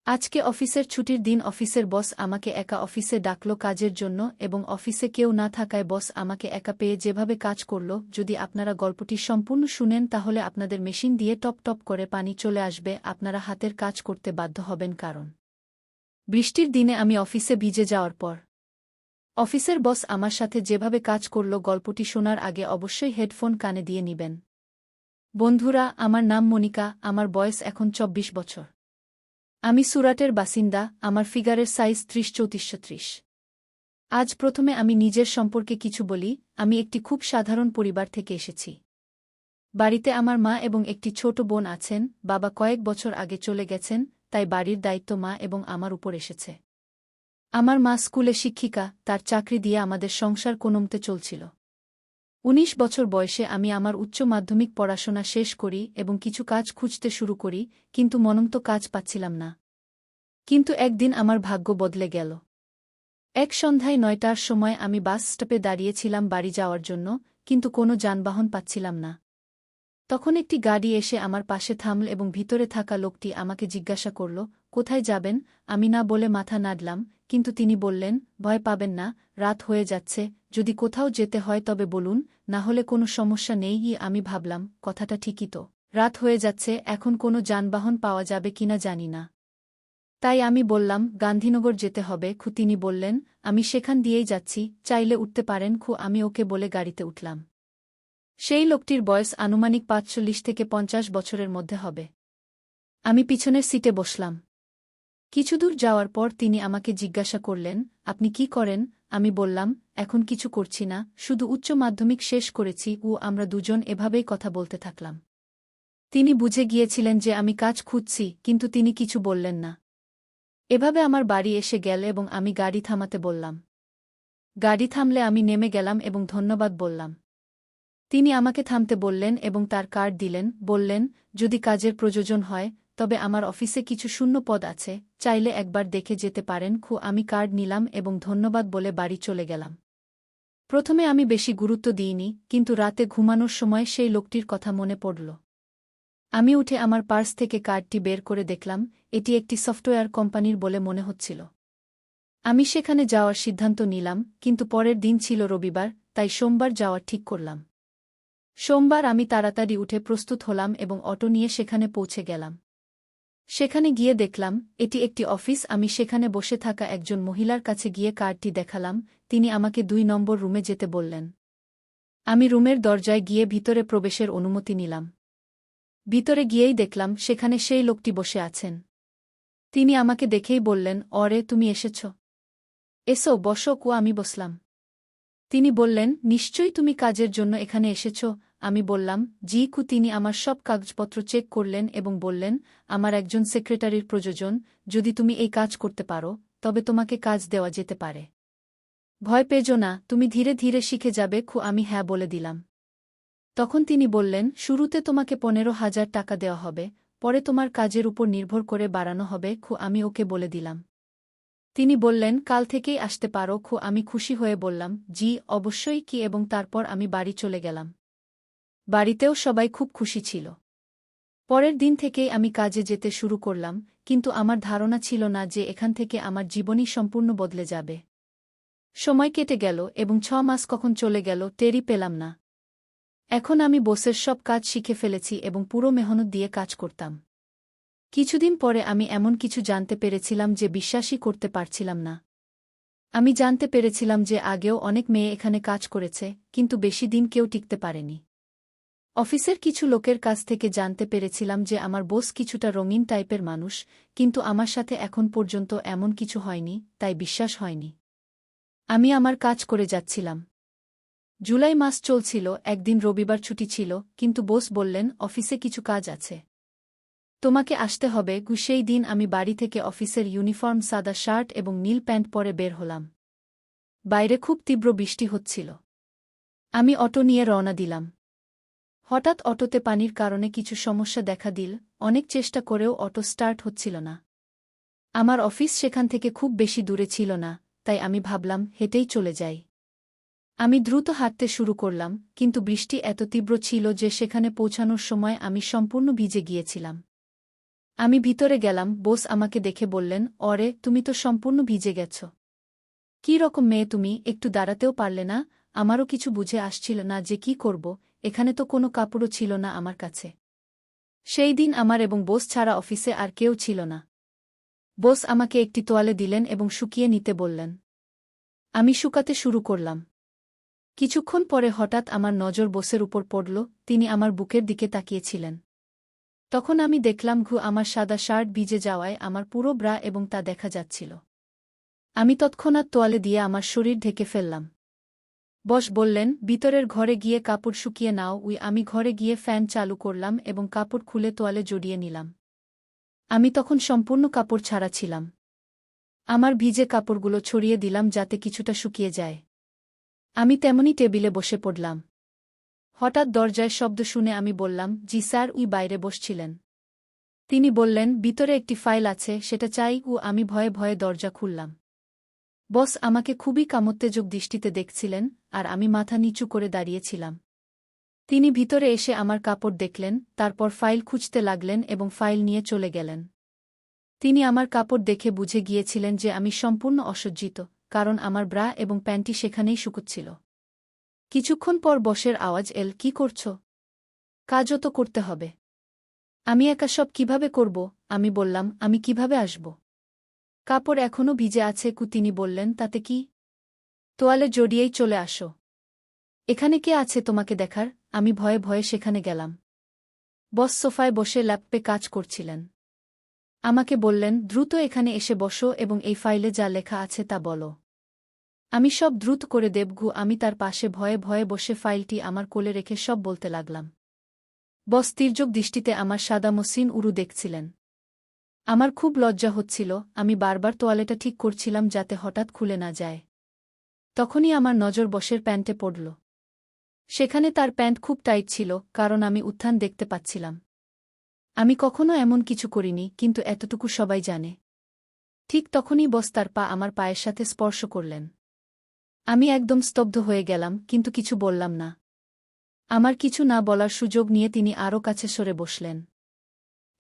আজকে অফিসের ছুটির দিন। অফিসের বস আমাকে একা অফিসে ডাকল কাজের জন্য এবং অফিসে কেউ না থাকায় বস আমাকে একা পেয়ে যেভাবে কাজ করল, যদি আপনারা গল্পটি সম্পূর্ণ শুনেন তাহলে আপনাদের মেশিন দিয়ে টপ টপ করে পানি চলে আসবে। আপনারা হাতের কাজ করতে বাধ্য হবেন, কারণ বৃষ্টির দিনে আমি অফিসে ভিজে যাওয়ার পর অফিসের বস আমার সাথে যেভাবে কাজ করল, গল্পটি শোনার আগে অবশ্যই হেডফোন কানে দিয়ে নিবেন। বন্ধুরা, আমার নাম মনিকা, আমার বয়স এখন ২৪ বছর। আমি সুরাটের বাসিন্দা, আমার ফিগারের সাইজ ৩০-৩৪-৩০। আজ প্রথমে আমি নিজের সম্পর্কে কিছু বলি। আমি একটি খুব সাধারণ পরিবার থেকে এসেছি। বাড়িতে আমার মা এবং একটি ছোট বোন আছেন। বাবা কয়েক বছর আগে চলে গেছেন, তাই বাড়ির দায়িত্ব মা এবং আমার উপর এসেছে। আমার মা স্কুলে শিক্ষিকা, তার চাকরি দিয়ে আমাদের সংসার কোনোমতে চলছিল। ১৯ বছর বয়সে আমি আমার উচ্চ মাধ্যমিক পড়াশোনা শেষ করি এবং কিছু কাজ খুঁজতে শুরু করি, কিন্তু মনমতো কাজ পাচ্ছিলাম না। কিন্তু একদিন আমার ভাগ্য বদলে গেল। এক সন্ধ্যায় ৯টার সময় আমি বাস স্টপে দাঁড়িয়েছিলাম বাড়ি যাওয়ার জন্য, কিন্তু কোনো যানবাহন পাচ্ছিলাম না। তখন একটি গাড়ি এসে আমার পাশে থামল এবং ভিতরে থাকা লোকটি আমাকে জিজ্ঞাসা করল, কোথায় যাবেন? আমি না বলে মাথা নাড়লাম, কিন্তু তিনি বললেন, ভয় পাবেন না, রাত হয়ে যাচ্ছে, যদি কোথাও যেতে হয় তবে বলুন, না হলে কোনো সমস্যা নেই। আমি ভাবলাম, কথাটা ঠিকই তো, রাত হয়ে যাচ্ছে, এখন কোনো যানবাহন পাওয়া যাবে কিনা জানি না। তাই আমি বললাম, গান্ধীনগর যেতে হবে। তিনি বললেন, আমি সেখান দিয়েই যাচ্ছি, চাইলে উঠতে পারেন। আমি ওকে বলে গাড়িতে উঠলাম। সেই লোকটির বয়স আনুমানিক ৪৫ থেকে ৫০ বছরের মধ্যে হবে। আমি পিছনের সিটে বসলাম। কিছুদূর যাওয়ার পর তিনি আমাকে জিজ্ঞাসা করলেন, আপনি কি করেন? আমি বললাম, এখন কিছু করছি না, শুধু উচ্চ মাধ্যমিক শেষ করেছি। আমরা দুজন এভাবেই কথা বলতে থাকলাম। তিনি বুঝে গিয়েছিলেন যে আমি কাজ খুঁজছি, কিন্তু তিনি কিছু বললেন না। এভাবে আমার বাড়ি এসে গেল এবং আমি গাড়ি থামাতে বললাম। গাড়ি থামলে আমি নেমে গেলাম এবং ধন্যবাদ বললাম। তিনি আমাকে থামতে বললেন এবং তার কার্ড দিলেন, বললেন, যদি কাজের প্রয়োজন হয় তবে আমার অফিসে কিছু শূন্য পদ আছে, চাইলে একবার দেখে যেতে পারেন। আমি কার্ড নিলাম এবং ধন্যবাদ বলে বাড়ি চলে গেলাম। প্রথমে আমি বেশি গুরুত্ব দিইনি, কিন্তু রাতে ঘুমানোর সময় সেই লোকটির কথা মনে পড়ল। আমি উঠে আমার পার্স থেকে কার্ডটি বের করে দেখলাম, এটি একটি সফটওয়্যার কোম্পানির বলে মনে হচ্ছিল। আমি সেখানে যাওয়ার সিদ্ধান্ত নিলাম, কিন্তু পরের দিন ছিল রবিবার, তাই সোমবার যাওয়ার ঠিক করলাম। সোমবার আমি তাড়াতাড়ি উঠে প্রস্তুত হলাম এবং অটো নিয়ে সেখানে পৌঁছে গেলাম। সেখানে গিয়ে দেখলাম, এটি একটি অফিস। আমি সেখানে বসে থাকা একজন মহিলার কাছে গিয়ে কার্ডটি দেখালাম। তিনি আমাকে ২ নম্বর রুমে যেতে বললেন। আমি রুমের দরজায় গিয়ে ভিতরে প্রবেশের অনুমতি নিলাম। ভিতরে গিয়েই দেখলাম সেখানে সেই লোকটি বসে আছেন। তিনি আমাকে দেখেই বললেন, অরে, তুমি এসেছ, এসো বসো। আমি বসলাম। তিনি বললেন, নিশ্চয়ই তুমি কাজের জন্য এখানে এসেছ? আমি বললাম, জি। তিনি আমার সব কাগজপত্র চেক করলেন এবং বললেন, আমার একজন সেক্রেটারির প্রয়োজন। যদি তুমি এই কাজ করতে পারো তবে তোমাকে কাজ দেওয়া যেতে পারে। ভয় পেজো না, তুমি ধীরে ধীরে শিখে যাবে। আমি হ্যাঁ বলে দিলাম। তখন তিনি বললেন, শুরুতে তোমাকে ১৫,০০০ টাকা দেওয়া হবে, পরে তোমার কাজের উপর নির্ভর করে বাড়ানো হবে। আমি ওকে বলে দিলাম। তিনি বললেন, কাল থেকেই আসতে পারো। আমি খুশি হয়ে বললাম, জি অবশ্যই। এবং তারপর আমি বাড়ি চলে গেলাম। বাড়িতেও সবাই খুব খুশি ছিল। পরের দিন থেকেই আমি কাজে যেতে শুরু করলাম, কিন্তু আমার ধারণা ছিল না যে এখান থেকে আমার জীবনই সম্পূর্ণ বদলে যাবে। সময় কেটে গেল এবং ৬ মাস কখন চলে গেল টেরই পেলাম না। এখন আমি বসের সব কাজ শিখে ফেলেছি এবং পুরো মেহনত দিয়ে কাজ করতাম। কিছুদিন পরে আমি এমন কিছু জানতে পেরেছিলাম যে বিশ্বাসই করতে পারছিলাম না। আমি জানতে পেরেছিলাম যে আগেও অনেক মেয়ে এখানে কাজ করেছে, কিন্তু বেশি দিন কেউ টিকতে পারেনি। অফিসের কিছু লোকের কাছ থেকে জানতে পেরেছিলাম যে আমার বস কিছুটা রঙিন টাইপের মানুষ, কিন্তু আমার সাথে এখন পর্যন্ত এমন কিছু হয়নি, তাই বিশ্বাস হয়নি। আমি আমার কাজ করে যাচ্ছিলাম। জুলাই মাস চলছিল, একদিন রবিবার ছুটি ছিল, কিন্তু বস বললেন, অফিসে কিছু কাজ আছে, তোমাকে আসতে হবে। সেই দিন আমি বাড়ি থেকে অফিসের ইউনিফর্ম সাদা শার্ট এবং নীল প্যান্ট পরে বের হলাম। বাইরে খুব তীব্র বৃষ্টি হচ্ছিল। আমি অটো নিয়ে রওনা দিলাম। হঠাৎ অটোতে পানির কারণে কিছু সমস্যা দেখা দিল। অনেক চেষ্টা করেও অটো স্টার্ট হচ্ছিল না। আমার অফিস সেখান থেকে খুব বেশি দূরে ছিল না, তাই আমি ভাবলাম হেঁটেই চলে যাই। আমি দ্রুত হাঁটতে শুরু করলাম, কিন্তু বৃষ্টি এত তীব্র ছিল যে সেখানে পৌঁছানোর সময় আমি সম্পূর্ণ ভিজে গিয়েছিলাম। আমি ভিতরে গেলাম, বস আমাকে দেখে বললেন, অরে তুমি তো সম্পূর্ণ ভিজে গেছ। কী রকম মেয়ে তুমি, একটু দাঁড়াতেও পারলে না? আমারও কিছু বুঝে আসছিল না যে কি করব, এখানে তো কোনো কাপড়ও ছিল না আমার কাছে। সেই দিন আমার এবং বস ছাড়া অফিসে আর কেউ ছিল না। বস আমাকে একটি তোয়ালে দিলেন এবং শুকিয়ে নিতে বললেন। আমি শুকাতে শুরু করলাম। কিছুক্ষণ পরে হঠাৎ আমার নজর বসের উপর পড়ল, তিনি আমার বুকের দিকে তাকিয়েছিলেন। তখন আমি দেখলাম আমার সাদা শার্ট ভিজে যাওয়ায় আমার পুরো ব্রা এবং তা দেখা যাচ্ছিল। আমি তৎক্ষণাৎ তোয়ালে দিয়ে আমার শরীর ঢেকে ফেললাম। বস বললেন, ভিতরের ঘরে গিয়ে কাপড় শুকিয়ে নাও। আমি ঘরে গিয়ে ফ্যান চালু করলাম এবং কাপড় খুলে তোয়ালে জড়িয়ে নিলাম। আমি তখন সম্পূর্ণ কাপড় ছাড়া ছিলাম। আমার ভিজে কাপড়গুলো ছড়িয়ে দিলাম যাতে কিছুটা শুকিয়ে যায়। আমি তেমনি টেবিলে বসে পড়লাম। হঠাৎ দরজায় শব্দ শুনে আমি বললাম, জি স্যার। বাইরে বসছিলেন। তিনি বললেন, ভিতরে একটি ফাইল আছে, সেটা চাই। আমি ভয়ে ভয়ে দরজা খুললাম। বস আমাকে খুবই কামোত্তেজক দৃষ্টিতে দেখছিলেন, আর আমি মাথা নিচু করে দাঁড়িয়েছিলাম। তিনি ভিতরে এসে আমার কাপড় দেখলেন, তারপর ফাইল খুঁজতে লাগলেন এবং ফাইল নিয়ে চলে গেলেন। তিনি আমার কাপড় দেখে বুঝে গিয়েছিলেন যে আমি সম্পূর্ণ অসজ্জিত, কারণ আমার ব্রা এবং প্যান্টি সেখানেই শুকুচ্ছিল। কিছুক্ষণ পর বসের আওয়াজ এল, কি করছ? কাজও তো করতে হবে। আমি একা সব কিভাবে করব? আমি বললাম, আমি কিভাবে আসব? কাপড় এখনও ভিজে আছে। তিনি বললেন, তাতে কি? তোয়ালে জড়িয়েই চলে আসো। এখানে কে আছে তোমাকে দেখার? আমি ভয়ে ভয়ে সেখানে গেলাম। বস সোফায় বসে ল্যাপটপে কাজ করছিলেন। আমাকে বললেন, দ্রুত এখানে এসে বসো এবং এই ফাইলে যা লেখা আছে তা বলো। আমি সব দ্রুত করে দেব। আমি তার পাশে ভয়ে ভয়ে বসে ফাইলটি আমার কোলে রেখে সব বলতে লাগলাম। বস তির্যক দৃষ্টিতে আমার সাদা মসৃণ উরু দেখছিলেন। আমার খুব লজ্জা হচ্ছিল, আমি বারবার তোয়ালেটা ঠিক করছিলাম যাতে হঠাৎ খুলে না যায়। তখনই আমার নজর বসের প্যান্টে পড়ল। সেখানে তার প্যান্ট খুব টাইট ছিল, কারণ আমি উত্থান দেখতে পাচ্ছিলাম। আমি কখনো এমন কিছু করিনি, কিন্তু এতটুকু সবাই জানে। ঠিক তখনই বস তার পা আমার পায়ের সাথে স্পর্শ করলেন। আমি একদম স্তব্ধ হয়ে গেলাম, কিন্তু কিছু বললাম না। আমার কিছু না বলার সুযোগ নিয়ে তিনি আরও কাছে সরে বসলেন।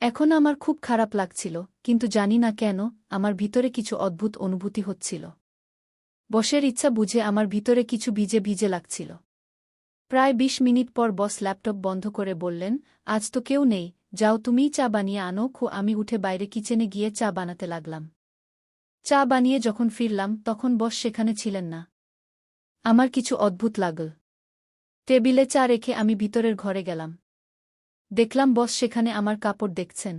এখন আমার খুব খারাপ লাগছিল, কিন্তু জানি না কেন, আমার ভিতরে কিছু অদ্ভুত অনুভূতি হচ্ছিল। বসের ইচ্ছা বুঝে আমার ভিতরে কিছু ভিজে ভিজে লাগছিল। প্রায় ২০ মিনিট পর বস ল্যাপটপ বন্ধ করে বললেন, আজ তো কেউ নেই, যাও তুমিই চা বানিয়ে আনো। আমি উঠে বাইরে কিচেনে গিয়ে চা বানাতে লাগলাম। চা বানিয়ে যখন ফিরলাম তখন বস সেখানে ছিলেন না। আমার কিছু অদ্ভুত লাগল। টেবিলে চা রেখে আমি ভিতরের ঘরে গেলাম। দেখলাম বস সেখানে আমার কাপড় দেখছেন।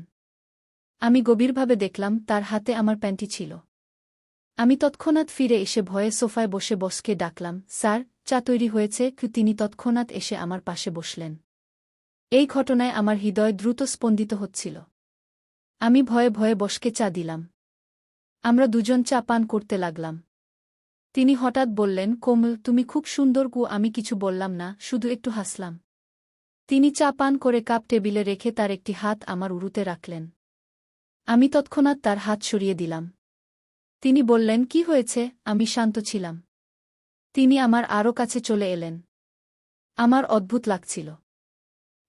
আমি গভীরভাবে দেখলাম তার হাতে আমার প্যান্টি ছিল। আমি তৎক্ষণাৎ ফিরে এসে ভয়ে সোফায় বসে বসকে ডাকলাম, স্যার, চা তৈরি হয়েছে। তিনি তৎক্ষণাৎ এসে আমার পাশে বসলেন। এই ঘটনায় আমার হৃদয় দ্রুত স্পন্দিত হচ্ছিল। আমি ভয়ে ভয়ে বসকে চা দিলাম। আমরা দুজন চা পান করতে লাগলাম। তিনি হঠাৎ বললেন, কোমল, তুমি খুব সুন্দর। আমি কিছু বললাম না, শুধু একটু হাসলাম। তিনি চা পান করে কাপ টেবিলে রেখে তার একটি হাত আমার উরুতে রাখলেন। আমি তৎক্ষণাৎ তার হাত সরিয়ে দিলাম। তিনি বললেন, কি হয়েছে? আমি শান্ত ছিলাম। তিনি আমার আরও কাছে চলে এলেন। আমার অদ্ভুত লাগছিল।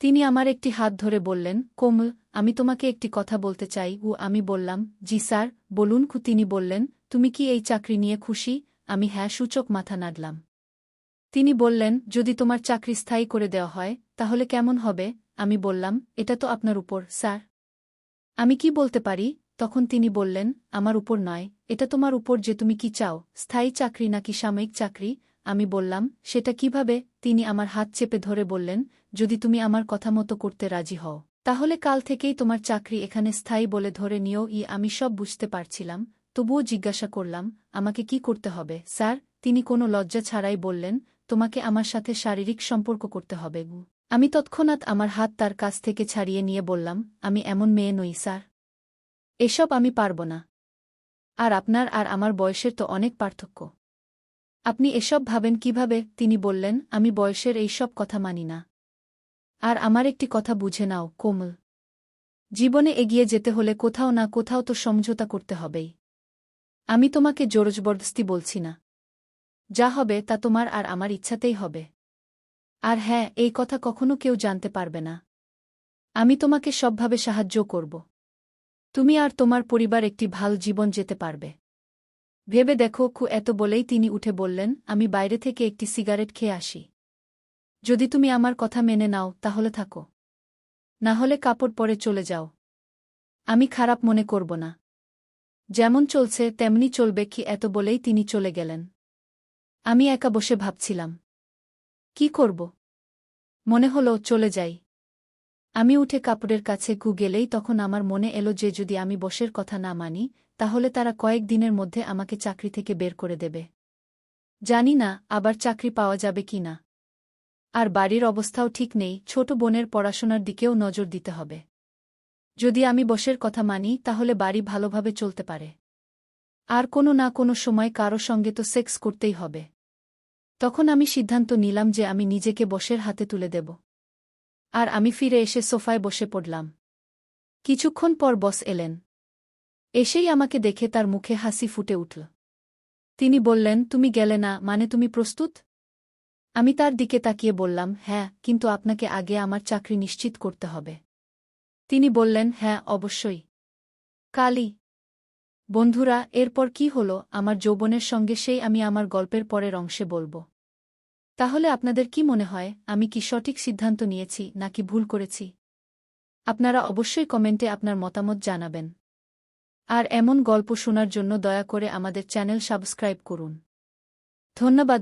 তিনি আমার একটি হাত ধরে বললেন, কোমল, আমি তোমাকে একটি কথা বলতে চাই। আমি বললাম, জি স্যার, বলুন। তিনি বললেন, তুমি কি এই চাকরি নিয়ে খুশি? আমি হ্যাঁ সূচক মাথা নাড়লাম। তিনি বললেন, যদি তোমার চাকরি স্থায়ী করে দেওয়া হয় তাহলে কেমন হবে? আমি বললাম, এটা তো আপনার উপর, স্যার। আমি কি বলতে পারি? তখন তিনি বললেন, আমার উপর নয়, এটা তোমার উপর যে তুমি কি চাও, স্থায়ী চাকরি নাকি সাময়িক চাকরি। আমি বললাম, সেটা কিভাবে? তিনি আমার হাত চেপে ধরে বললেন, যদি তুমি আমার কথা মতো করতে রাজি হও তাহলে কাল থেকেই তোমার চাকরি এখানে স্থায়ী বলে ধরে নিও। আমি সব বুঝতে পারছিলাম, তবুও জিজ্ঞাসা করলাম, আমাকে কি করতে হবে, স্যার? তিনি কোনো লজ্জা ছাড়াই বললেন, তোমাকে আমার সাথে শারীরিক সম্পর্ক করতে হবে। আমি তৎক্ষণাৎ আমার হাত তার কাছ থেকে ছাড়িয়ে নিয়ে বললাম, আমি এমন মেয়ে নই, স্যার। এসব আমি পারব না। আর আপনার আর আমার বয়সের তো অনেক পার্থক্য। আপনি এসব ভাবেন কিভাবে? তিনি বললেন, আমি বয়সের এই সব কথা মানি না। আর আমার একটি কথা বুঝে নাও, কোমল। জীবনে এগিয়ে যেতে হলে কোথাও না কোথাও তো সমঝোতা করতে হবেই। আমি তোমাকে জোরজবরদস্তি বলছি না। যা হবে তা তোমার আর আমার ইচ্ছাতেই হবে। আর হ্যাঁ, এই কথা কখনো কেউ জানতে পারবে না। আমি তোমাকে সবভাবে সাহায্য করব। তুমি আর তোমার পরিবার একটি ভালো জীবন যেতে পারবে। ভেবে দেখো এত বলেই তিনি উঠে বললেন, আমি বাইরে থেকে একটি সিগারেট খেয়ে আসি। যদি তুমি আমার কথা মেনে নাও তাহলে থাকো, না হলে কাপড় পরে চলে যাও। আমি খারাপ মনে করব না। যেমন চলছে তেমনি চলবে এত বলেই তিনি চলে গেলেন। আমি একা বসে ভাবছিলাম, কি করব? মনে হলো চলে যাই। আমি উঠে কাপড়ের কাছে গেলেই তখন আমার মনে এলো যে যদি আমি বসের কথা না মানি তাহলে তারা কয়েক দিনের মধ্যে আমাকে চাকরি থেকে বের করে দেবে। জানি না আবার চাকরি পাওয়া যাবে কি না। আর বাড়ির অবস্থাও ঠিক নেই, ছোট বোনের পড়াশোনার দিকেও নজর দিতে হবে। যদি আমি বসের কথা মানি তাহলে বাড়ি ভালোভাবে চলতে পারে। আর কোনো না কোনো সময় কারো সঙ্গে তো সেক্স করতেই হবে। তখন আমি সিদ্ধান্ত নিলাম যে আমি নিজেকে বসের হাতে তুলে দেব। আর আমি ফিরে এসে সোফায় বসে পড়লাম। কিছুক্ষণ পর বস এলেন। এসেই আমাকে দেখে তার মুখে হাসি ফুটে উঠল। তিনি বললেন, তুমি গেলে না মানে তুমি প্রস্তুত? আমি তার দিকে তাকিয়ে বললাম, হ্যাঁ, কিন্তু আপনাকে আগে আমার চাকরি নিশ্চিত করতে হবে। তিনি বললেন, হ্যাঁ অবশ্যই। কালই। বন্ধুরা, এরপর কি হলো আমার যৌবনের সঙ্গে সেই আমি আমার গল্পের পরের অংশে বলব। তাহলে আপনাদের কি মনে হয়, আমি কি সঠিক সিদ্ধান্ত নিয়েছি নাকি ভুল করেছি? আপনারা অবশ্যই কমেন্টে আপনার মতামত জানাবেন। আর এমন গল্প শোনার জন্য দয়া করে আমাদের চ্যানেল সাবস্ক্রাইব করুন। ধন্যবাদ।